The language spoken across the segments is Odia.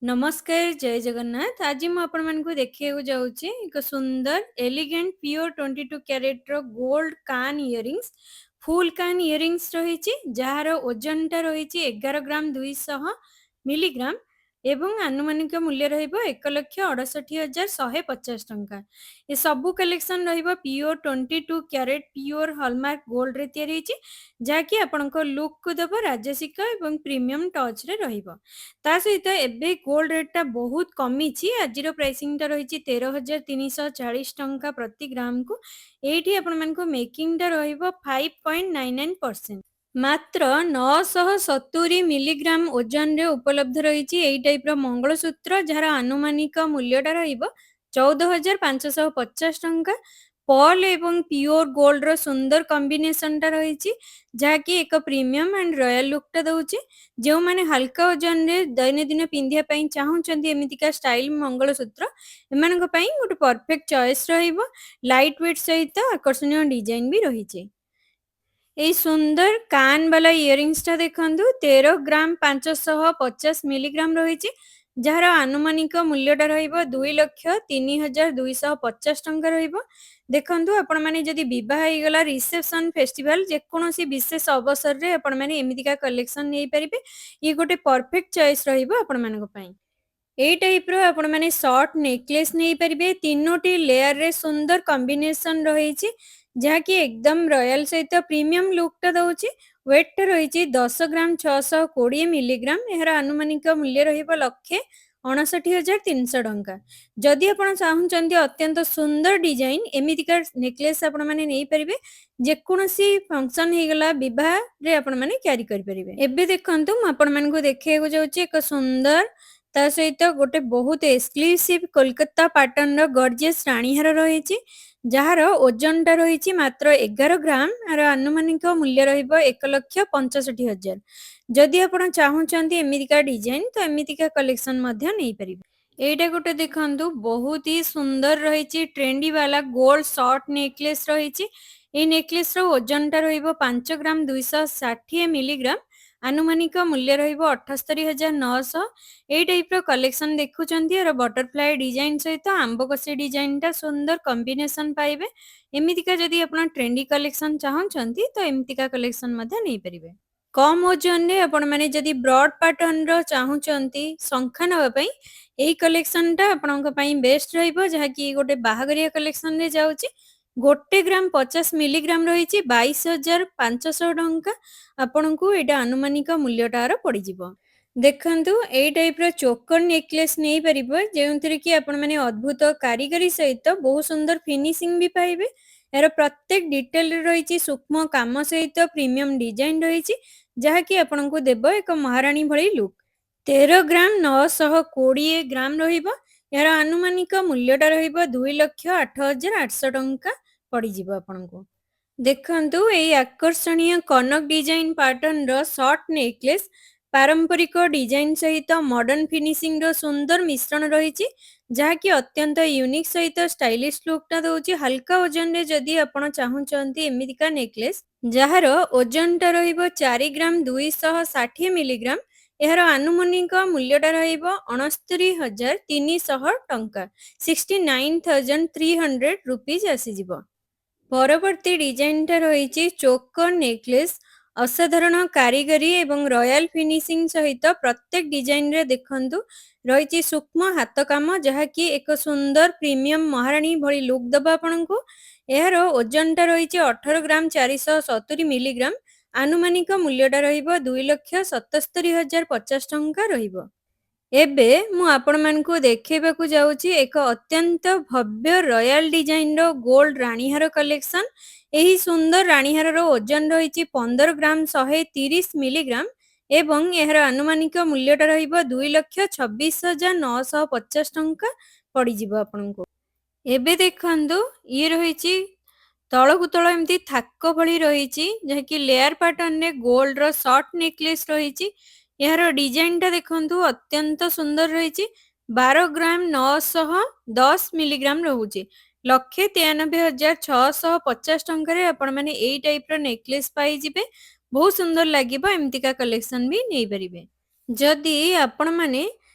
नमस्कार जय जगन्नाथ आज मु आपण मानकु देखिएको जाउची एक सुंदर एलिगेंट प्योर 22 कैरेट रो गोल्ड कान इयरिंग्स फुल कान इयरिंग्स रहिची जहार ओजनटा रहिची 11 ग्राम 200 मिलीग्राम एवं आनुमानिक मूल्य रहिबो 1,68,150 टंका। ये सबु कलेक्शन रहिबो pure 22 carat pure hallmark gold रे तयारी होची जाकी आपनको लुक को देबो राजसिक एवं प्रीमियम टच रे रहिबो। ता सहित एबे गोल्ड रेट बहुत कमी आज प्राइसिंग रही 13,340 टंका प्रति ग्राम को एठी आपण मानको मेकिंग टा रहिबो 5.99% मात्र 970 मिलीग्राम ओजन रे उपलब्ध रही एई टाइप रो मंगलसूत्र जार आनुमानिक मूल्यटा रहिबो 14,550 टंका। पर्ल एवं प्योर गोल्ड रो सुंदर कॉम्बिनेशन टा रही जहाँकि एक प्रीमियम एंड रॉयल लुक टा दउची। जो माने हल्का ओजन रे दैनंदिन पिंधिया पई चाहउचंती एमितिका स्टाइल मंगलसूत्र एमानक पई गोटे परफेक्ट चॉइस रहिबो। लाइट वेट सहित आकर्षणीय डिजाइन भी रहिছে। এই সুন্দর কান বালা ইয়ারিংসটা দেখন্তু 13 গ্রাম 550 মিলিগ্রাম রয়েছে যাହାର আনুমানিক মূল্যটা রহিব 2,03,250 ଟଙ୍କା ରହିବ। ଦେଖନ୍ତୁ ଆପଣମାନେ ଯଦି ବିବାହ ହେଇଗଲା ରିସେପସନ ଫେଷ୍ଟିଭାଲ ଯେକୌଣସି ବିଶେଷ ଅବସରରେ ଆପଣମାନେ ଏମିତିକା କଲେକ୍ସନ ନେଇପାରିବେ। ଇଏ ଗୋଟେ ପରଫେକ୍ଟ ଚଏସ୍ ରହିବ ଆପଣମାନଙ୍କ ପାଇଁ। ଏଇ ଟାଇପ୍ର ଆପଣମାନେ ସର୍ଟ ନେକଲେସ୍ ନେଇପାରିବେ। ତିନୋଟି ଲେୟାରରେ ସୁନ୍ଦର କମ୍ବିନେସନ ରହିଛି ଯାହାକି ଏକଦମ ରୟାଲ ସହିତ ପ୍ରିମିୟମ ଲୁକଟା ଦଉଛି। ୱେଟଟା ରହିଛି 10 ଗ୍ରାମ 620 ମିଲିଗ୍ରାମ। ଏହାର ଆନୁମାନିକ ମୂଲ୍ୟ ରହିବ 1,59,300 ଟଙ୍କା। ଯଦି ଆପଣ ଚାହୁଁଛନ୍ତି ଅତ୍ୟନ୍ତ ସୁନ୍ଦର ଡିଜାଇନ ଏମିତିକା ନେକଲେସ୍ ଆପଣମାନେ ନେଇପାରିବେ। ଯେକୌଣସି ଫଙ୍କସନ ହେଇଗଲା ବିବାହରେ ଆପଣମାନେ କ୍ୟାରି କରିପାରିବେ। ଏବେ ଦେଖନ୍ତୁ ମୁଁ ଆପଣମାନଙ୍କୁ ଦେଖେଇବାକୁ ଯାଉଛି ଏକ ସୁନ୍ଦର ତା ସହିତ ଗୋଟେ ବହୁତ ଏକ୍ସକ୍ଲୁସିଭ କୋଲକାତା ପାଟର୍ନର ଗର୍ଜିୟସ୍ ରାଣୀହାର ରହିଛି ଯାହାର ଓଜନଟା ରହିଛି ମାତ୍ର 11 ଗ୍ରାମ। ଆର ଆନୁମାନିକ ମୂଲ୍ୟ ରହିବ 1,65,000। ଯଦି ଆପଣ ଚାହୁଁଛନ୍ତି ଏମିତିକା ଡିଜାଇନ ତ ଏମିତିକା କଲେକ୍ସନ ମଧ୍ୟ ନେଇପାରିବେ। ଏଇଟା ଗୋଟେ ଦେଖନ୍ତୁ ବହୁତ ହି ସୁନ୍ଦର ରହିଛି ଟ୍ରେଣ୍ଡି ବାଲା ଗୋଲ୍ଡ ସର୍ଟ ନେକଲେସ୍ ରହିଛି। ଏଇ ନେକଲେସ୍ ର ଓଜନଟା ରହିବ 5 ଗ୍ରାମ 260 ମିଲିଗ୍ରାମ। ଆନୁମାନିକ ମୂଲ୍ୟ ରହିବ 78,900। ଏଇ ଟାଇପ୍ର କଲେକ୍ସନ ଦେଖୁଛନ୍ତି ଆର ବଟରଫ୍ଲାଏ ଡିଜାଇନ ସହିତ ଆମ୍ବକଷି ଡିଜାଇନଟା ସୁନ୍ଦର କମ୍ବିନେସନ ପାଇବେ। ଏମିତିକା ଯଦି ଆପଣ ଟ୍ରେଣ୍ଡି କଲେକ୍ସନ ଚାହୁଁଛନ୍ତି ତ ଏମିତିକା କଲେକ୍ସନ ମଧ୍ୟ ନେଇପାରିବେ। କମ୍ ଓଜନରେ ଆପଣମାନେ ଯଦି ବ୍ରଡ୍ ପାଟର୍ନର ଚାହୁଁଛନ୍ତି ଶଙ୍ଖା ନେବା ପାଇଁ ଏଇ କଲେକ୍ସନଟା ଆପଣଙ୍କ ପାଇଁ ବେଷ୍ଟ ରହିବ ଯାହାକି ଗୋଟେ ବାହାଘରିଆ କଲେକ୍ସନରେ ଯାଉଛି। 1 ଗ୍ରାମ 50 ମିଲିଗ୍ରାମ ରହିଛି 22,500 ଟଙ୍କା। ଆପଣଙ୍କୁ ଏଇଟା ଆନୁମାନିକ ମୂଲ୍ୟଟାର ପଡ଼ିଯିବ। ଦେଖନ୍ତୁ ଏଇ ଟାଇପ୍ର ଚୋକର ନେକଲେସ୍ ନେଇପାରିବ ଯେଉଁଥିରେ କି ଆପଣମାନେ ଅଦ୍ଭୁତ କାରିଗରୀ ସହିତ ବହୁତ ସୁନ୍ଦର ଫିନିସିଂ ବି ପାଇବେ। ଏହାର ପ୍ରତ୍ୟେକ ଡିଟେଲରେ ରହିଛି ସୂକ୍ଷ୍ମ କାମ ସହିତ ପ୍ରିମିୟମ ଡିଜାଇନ ରହିଛି ଯାହାକି ଆପଣଙ୍କୁ ଦେବ ଏକ ମହାରାଣୀ ଭଳି ଲୁକ୍। 13 ଗ୍ରାମ 920 ଗ୍ରାମ ରହିବ। ଏହାର ଆନୁମାନିକ ମୂଲ୍ୟଟା ରହିବ 2,08,800 ଟଙ୍କା ପଡ଼ିଯିବ ଆପଣଙ୍କୁ। ଦେଖନ୍ତୁ ଏଇ ଆକର୍ଷଣୀୟ କନକ ଡିଜାଇନ ପାଟର୍ନର ସର୍ଟ ନେକଲେସ୍ ପାରମ୍ପରିକ ଡିଜାଇନ ସହିତ ମଡର୍ଣ୍ଣ ଫିନିସିଂର ସୁନ୍ଦର ମିଶ୍ରଣ ରହିଛି ଯାହାକି ଅତ୍ୟନ୍ତ ୟୁନିକ୍ ସହିତ ଷ୍ଟାଇଲିଶ ଲୁକ୍ଟା ଦଉଛି। ହାଲକା ଓଜନରେ ଯଦି ଆପଣ ଚାହୁଁଛନ୍ତି ଏମିତିକା ନେକଲେସ୍ ଯାହାର ଓଜନଟା ରହିବ 4 ଗ୍ରାମ 260 ମିଲିଗ୍ରାମ। ଏହାର ଆନୁମାନିକ ମୂଲ୍ୟଟା ରହିବ 69,300 ଟଙ୍କା 69,300 ରୁପିଜ ଆସିଯିବ। ପରବର୍ତ୍ତୀ ଡିଜାଇନଟା ରହିଛି ଚୋକର ନେକଲେସ୍ ଅସାଧାରଣ କାରିଗରୀ ଏବଂ ରୟାଲ ଫିନିସିଂ ସହିତ ପ୍ରତ୍ୟେକ ଡିଜାଇନରେ ଦେଖନ୍ତୁ ରହିଛି ସୂକ୍ଷ୍ମ ହାତ କାମ ଯାହାକି ଏକ ସୁନ୍ଦର ପ୍ରିମିୟମ ମହାରାଣୀ ଭଳି ଲୁକ୍ ଦେବ ଆପଣଙ୍କୁ। ଏହାର ଓଜନଟା ରହିଛି 18 ଗ୍ରାମ 470 ମିଲିଗ୍ରାମ। ଆନୁମାନିକ ମୂଲ୍ୟଟା ରହିବ 2,77,050 ଟଙ୍କା ରହିବ। ଏବେ ମୁଁ ଆପଣମାନଙ୍କୁ ଦେଖେଇବାକୁ ଯାଉଛି ଏକ ଅତ୍ୟନ୍ତ ଭବ୍ୟ ରୟାଲ ଡିଜାଇନର ଗୋଲ୍ଡ ରାଣୀହାର କଲେକ୍ସନ। ଏହି ସୁନ୍ଦର ରାଣୀହାରର ଓଜନ ରହିଛି 15 ଗ୍ରାମ 130 ମିଲିଗ୍ରାମ ଏବଂ ଏହାର ଆନୁମାନିକ ମୂଲ୍ୟଟା ରହିବ 2,26,950 ଟଙ୍କା ପଡ଼ିଯିବ ଆପଣଙ୍କୁ। ଏବେ ଦେଖନ୍ତୁ ଇଏ ରହିଛି ତଳକୁ ତଳ ଏମିତି ଥାକ ଭଳି ରହିଛି ଯାହାକି ଲେୟାର ପାଟର୍ନରେ ଗୋଲ୍ଡର ସର୍ଟ ନେକଲେସ୍ ରହିଛି। ଏହାର ଡିଜାଇନଟା ଦେଖନ୍ତୁ ଅତ୍ୟନ୍ତ ସୁନ୍ଦର ରହିଛି। 12 ଗ୍ରାମ 910 ମିଲିଗ୍ରାମ ରହୁଛି। 1,93,650 ଟଙ୍କାରେ ଆପଣମାନେ ଏଇ ଟାଇପ୍ର ନେକଲେସ୍ ପାଇଯିବେ। ବହୁତ ସୁନ୍ଦର ଲାଗିବ ଏମିତିକା କଲେକ୍ସନ ବି ନେଇପାରିବେ। ଯଦି ଆପଣମାନେ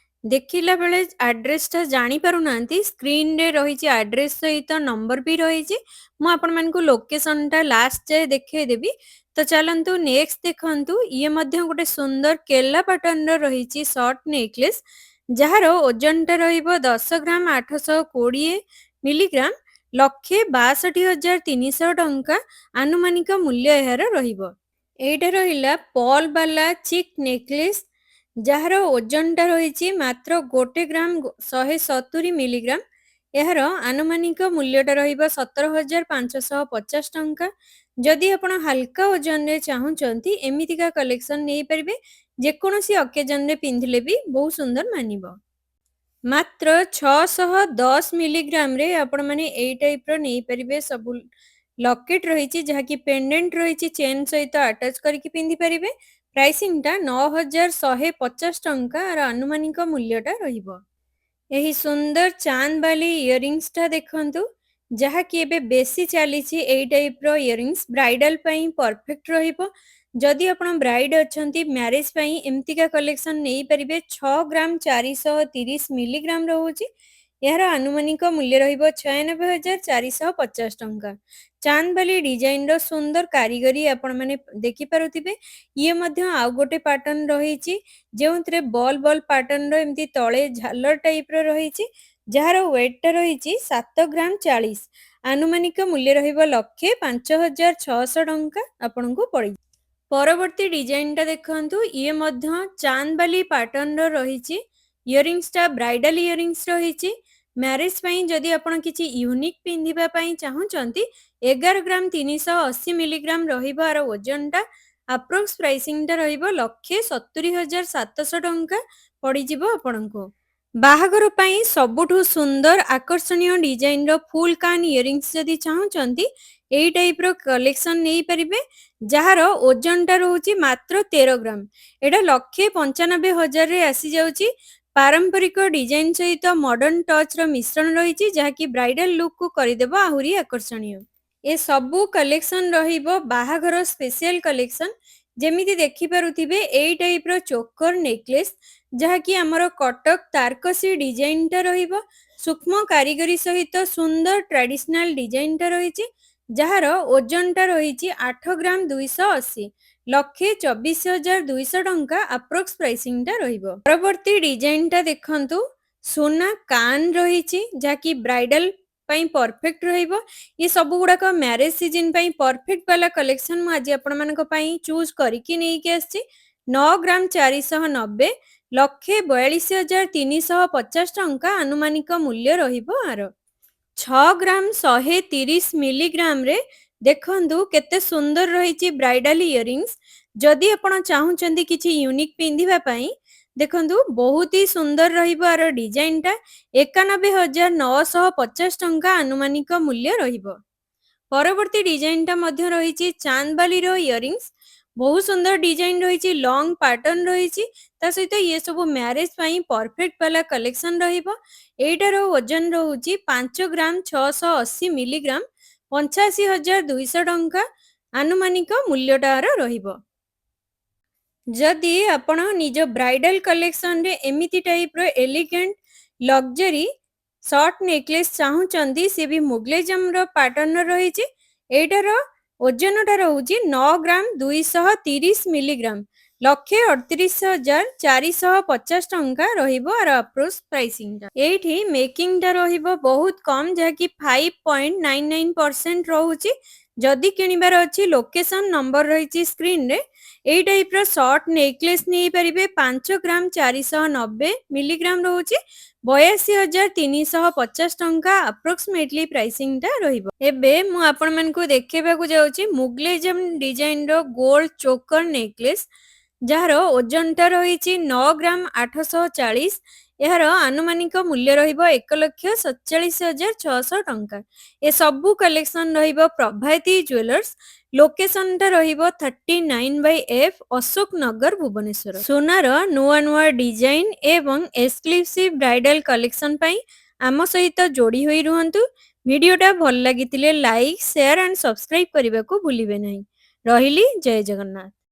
ଦେଖିଲା ବେଳେ ଆଡ୍ରେସଟା ଜାଣିପାରୁନାହାନ୍ତି, ସ୍କ୍ରିନରେ ରହିଛି ଆଡ୍ରେସ ସହିତ ନମ୍ବର ବି ରହିଛି। ମୁଁ ଆପଣମାନଙ୍କୁ ଲୋକେସନଟା ଲାଷ୍ଟ ଯାଏ ଦେଖେଇଦେବି। ତ ଚାଲନ୍ତୁ ନେକ୍ସଟ ଦେଖନ୍ତୁ, ଇଏ ମଧ୍ୟ ଗୋଟେ ସୁନ୍ଦର କେଲା ପାଟର୍ନର ରହିଛି ସର୍ଟ ନେକଲେସ୍, ଯାହାର ଓଜନଟା ରହିବ 10 ଗ୍ରାମ 820 ମିଲିଗ୍ରାମ, 1,62,300 ଟଙ୍କା ଆନୁମାନିକ ମୂଲ୍ୟ ଏହାର ରହିବ। ଏଇଟା ରହିଲା ପର୍ଲ ବାଲା ଚିକ୍ ନେକଲେସ୍, ଯାହାର ଓଜନଟା ରହିଛି ମାତ୍ର 1 ଗ୍ରାମ 170 ମିଲିଗ୍ରାମ। ଏହାର ଆନୁମାନିକ ମୂଲ୍ୟଟା ରହିବ 17,550 ଟଙ୍କା। ଯଦି ଆପଣ ହାଲକା ଓଜନରେ ଚାହୁଁଛନ୍ତି ଏମିତିକା କଲେକ୍ସନ ନେଇପାରିବେ, ଯେକୌଣସି ଅକେଜନରେ ପିନ୍ଧିଲେ ବି ବହୁତ ସୁନ୍ଦର ମାନିବ। ମାତ୍ର 610 ମିଲିଗ୍ରାମରେ ଆପଣମାନେ ଏଇ ଟାଇପର ନେଇପାରିବେ। ସବୁ ଲକେଟ୍ ରହିଛି, ଯାହାକି ପେଣ୍ଡେଣ୍ଟ ରହିଛି, ଚେନ୍ ସହିତ ଆଟାଚ୍ କରିକି ପିନ୍ଧିପାରିବେ। ପ୍ରାଇସିଂଟା 9,150 ଟଙ୍କା ଆନୁମାନିକ ମୂଲ୍ୟଟା ରହିବ। ଏହି ସୁନ୍ଦର ଚାନ୍ଦବାଲି ଇୟରିଂସଟା ଦେଖନ୍ତୁ, ଯାହାକି ଏବେ ବେଶୀ ଚାଲିଛି। ଏଇ ଟାଇପର ଇୟରିଂସ ବ୍ରାଇଡାଲ ପାଇଁ ପରଫେକ୍ଟ ରହିବ। ଯଦି ଆପଣ ବ୍ରାଇଡ୍ ଅଛନ୍ତି ମ୍ୟାରେଜ ପାଇଁ ଏମିତିକା କଲେକ୍ସନ ନେଇପାରିବେ। 6 ଗ୍ରାମ 430 ମିଲିଗ୍ରାମ ରହୁଛି। ଏହାର ଆନୁମାନିକ ମୂଲ୍ୟ ରହିବ 96,450 ଟଙ୍କା। ଚାନ୍ଦବାଲି ଡିଜାଇନର ସୁନ୍ଦର କାରିଗରୀ ଆପଣମାନେ ଦେଖିପାରୁଥିବେ। ଇଏ ମଧ୍ୟ ଆଉ ଗୋଟେ ପାଟର୍ନ ରହିଛି, ଯେଉଁଥିରେ ବଲ୍ ବଲ୍ ପାଟର୍ନର ଏମିତି ତଳେ ଝାଲର ଟାଇପର ରହିଛି, ଯାହାର ୱେଟଟା ରହିଛି 7 ଗ୍ରାମ 40। ଆନୁମାନିକ ମୂଲ୍ୟ ରହିବ 1,05,600 ଟଙ୍କା ଆପଣଙ୍କୁ ପଡ଼ିଯିବ। ପରବର୍ତ୍ତୀ ଡିଜାଇନଟା ଦେଖନ୍ତୁ, ଇଏ ମଧ୍ୟ ଚାନ୍ଦବାଲି ପାଟର୍ନର ରହିଛି। ଇୟରିଂସଟା ବ୍ରାଇଡାଲ ଇୟରିଂସ ରହିଛି। ମ୍ୟାରେଜ ପାଇଁ ଯଦି ଆପଣ କିଛି ୟୁନିକ୍ ପିନ୍ଧିବା ପାଇଁ ଚାହୁଁଛନ୍ତି, 11 ଗ୍ରାମ 380 ମିଲିଗ୍ରାମ ରହିବ ଆର ଓଜନଟା। ଆପ୍ରୋକ୍ସ ପ୍ରାଇସିଂଟା ରହିବ 1,70,700 ଟଙ୍କା ପଡ଼ିଯିବ ଆପଣଙ୍କୁ। ବାହାଘର ପାଇଁ ସବୁଠୁ ସୁନ୍ଦର ଆକର୍ଷଣୀୟ ଡିଜାଇନର ଫୁଲ କାନ୍ ଇୟରିଂସ ଯଦି ଚାହୁଁଛନ୍ତି, ଏଇ ଟାଇପର କଲେକ୍ସନ ନେଇପାରିବେ, ଯାହାର ଓଜନଟା ରହୁଛି ମାତ୍ର 13 ଗ୍ରାମ। ଏଇଟା 1,95,000ରେ ଆସିଯାଉଛି। ପାରମ୍ପରିକ ଡିଜାଇନ ସହିତ ମଡର୍ଣ୍ଣ ଟଚର ମିଶ୍ରଣ ରହିଛି, ଯାହାକି ବ୍ରାଇଡାଲ ଲୁକକୁ କରିଦେବ ଆହୁରି ଆକର୍ଷଣୀୟ। ଏ ସବୁ କଲେକ୍ସନ ରହିବ ବାହାଘର ସ୍ପେଶିଆଲ କଲେକ୍ସନ। ଯେମିତି ଦେଖିପାରୁଥିବେ ଏଇ ଟାଇପର ଚୋକର ନେକଲେସ୍, ଯାହାକି ଆମର କଟକ ତାରକସି ଡିଜାଇନଟା ରହିବ। ସୂକ୍ଷ୍ମ କାରିଗରୀ ସହିତ ସୁନ୍ଦର ଟ୍ରାଡିସନାଲ ଡିଜାଇନଟା ରହିଛି, ଯାହାର ଓଜନଟା ରହିଛି 8 ଗ୍ରାମ 280। 1,24,200 ଟଙ୍କା ଆପ୍ରୋକ୍ସ ପ୍ରାଇସିଂଟା ରହିବ। ପରବର୍ତ୍ତୀ ଡିଜାଇନଟା ଦେଖନ୍ତୁ, ସୁନା କାନ୍ ରହିଛି, ଯାହାକି ବ୍ରାଇଡାଲ ପାଇଁ ପରଫେକ୍ଟ ରହିବ। ଏ ସବୁ ଗୁଡାକ ମ୍ୟାରେଜ ସିଜନ ପାଇଁ ପରଫେକ୍ଟ ବାଲା କଲେକ୍ସନ ମୁଁ ଆଜି ଆପଣମାନଙ୍କ ପାଇଁ ଚୁଜ୍ କରିକି ନେଇକି ଆସିଛି। 9 ଗ୍ରାମ 490, 1,42,350 ଟଙ୍କା ଆନୁମାନିକ ମୂଲ୍ୟ ରହିବ ଆର। 6 ଗ୍ରାମ 130 ମିଲିଗ୍ରାମରେ ଦେଖନ୍ତୁ କେତେ ସୁନ୍ଦର ରହିଛି ବ୍ରାଇଡାଲ ଇୟରିଂସ। ଯଦି ଆପଣ ଚାହୁଁଛନ୍ତି କିଛି ୟୁନିକ୍ ପିନ୍ଧିବା ପାଇଁ, ଦେଖନ୍ତୁ ବହୁତ ହି ସୁନ୍ଦର ରହିବ ଆର ଡିଜାଇନଟା। 91,950 ଟଙ୍କା ଆନୁମାନିକ ମୂଲ୍ୟ ରହିବ। ପରବର୍ତ୍ତୀ ଡିଜାଇନଟା ମଧ୍ୟ ରହିଛି ଚାନ୍ଦବାଲିର ଇୟରିଂସ। ବହୁତ ସୁନ୍ଦର ଡିଜାଇନ ରହିଛି, ଲଙ୍ଗ ପାଟର୍ନ ରହିଛି। ତା ସହିତ ଇଏ ସବୁ ମ୍ୟାରେଜ ପାଇଁ ପରଫେକ୍ଟ ବାଲା କଲେକ୍ସନ ରହିବ। ଏଇଟାର ଓଜନ ରହୁଛି 5 ଗ୍ରାମ 680 ମିଲିଗ୍ରାମ, 85,200 ଟଙ୍କା ଆନୁମାନିକ ମୂଲ୍ୟଟାର ରହିବ। ଯଦି ଆପଣ ନିଜ ବ୍ରାଇଡାଲ କଲେକ୍ସନରେ ଏମିତି ଟାଇପର ଏଲିଗେଣ୍ଟ ଲକ୍ଜରୀ ସର୍ଟ ନେକଲେସ୍ ଚାହୁଁଛନ୍ତି, ସେ ବି ମୁଗଲେଜମର ପାଟର୍ନର ରହିଛି। ଏଇଟାର ଓଜନଟା ରହୁଛି 9 ଗ୍ରାମ 230 ମିଲିଗ୍ରାମ, 1,38,450 ଟଙ୍କା ରହିବ ଆର ଆପ୍ରୋକ୍ସ ପ୍ରାଇସିଂଟା। ଏଇଠି ମେକିଂଟା ରହିବ ବହୁତ କମ୍, ଯାହାକି 5.99% ରହୁଛି। ଯଦି କିଣିବାର ଅଛି ଲୋକେସନ ନମ୍ବର ରହିଛି ସ୍କ୍ରିନରେ। ଏଇ ଟାଇପର ସର୍ଟ ନେକଲେସ୍ ନେଇପାରିବେ। 5 ଗ୍ରାମ 490 ମିଲିଗ୍ରାମ ରହୁଛି, 82,350 ଟଙ୍କା ଆପ୍ରୋକ୍ସିମେଟଲି ପ୍ରାଇସିଂଟା ରହିବ। ଏବେ ମୁଁ ଆପଣମାନଙ୍କୁ ଦେଖେଇବାକୁ ଯାଉଛି ମୁଗଲେଜମ ଡିଜାଇନର ଗୋଲ୍ଡ ଚୋକର ନେକଲେସ୍, ଯାହାର ଓଜନଟା ରହିଛି 9 ଗ୍ରାମ 840। ଏହାର ଆନୁମାନିକ ମୂଲ୍ୟ ରହିବ 1,47,600 ଟଙ୍କା। ଏସବୁ କଲେକ୍ସନ ରହିବ ପ୍ରଭାତୀ ଜୁଏଲର୍ସ। ଲୋକେସନଟା ରହିବ 39/F ଅଶୋକ ନଗର, ଭୁବନେଶ୍ୱର। ସୁନାର ନୂଆ ନୂଆ ଡିଜାଇନ ଏବଂ ଏକ୍ସକ୍ଲୁସିଭ ବ୍ରାଇଡାଲ କଲେକ୍ସନ ପାଇଁ ଆମ ସହିତ ଯୋଡ଼ି ହୋଇ ରୁହନ୍ତୁ। ଭିଡ଼ିଓଟା ଭଲ ଲାଗିଥିଲେ ଲାଇକ୍, ସେୟାର ଆଣ୍ଡ ସବସ୍କ୍ରାଇବ କରିବାକୁ ଭୁଲିବେ ନାହିଁ। ରହିଲି, ଜୟ ଜଗନ୍ନାଥ।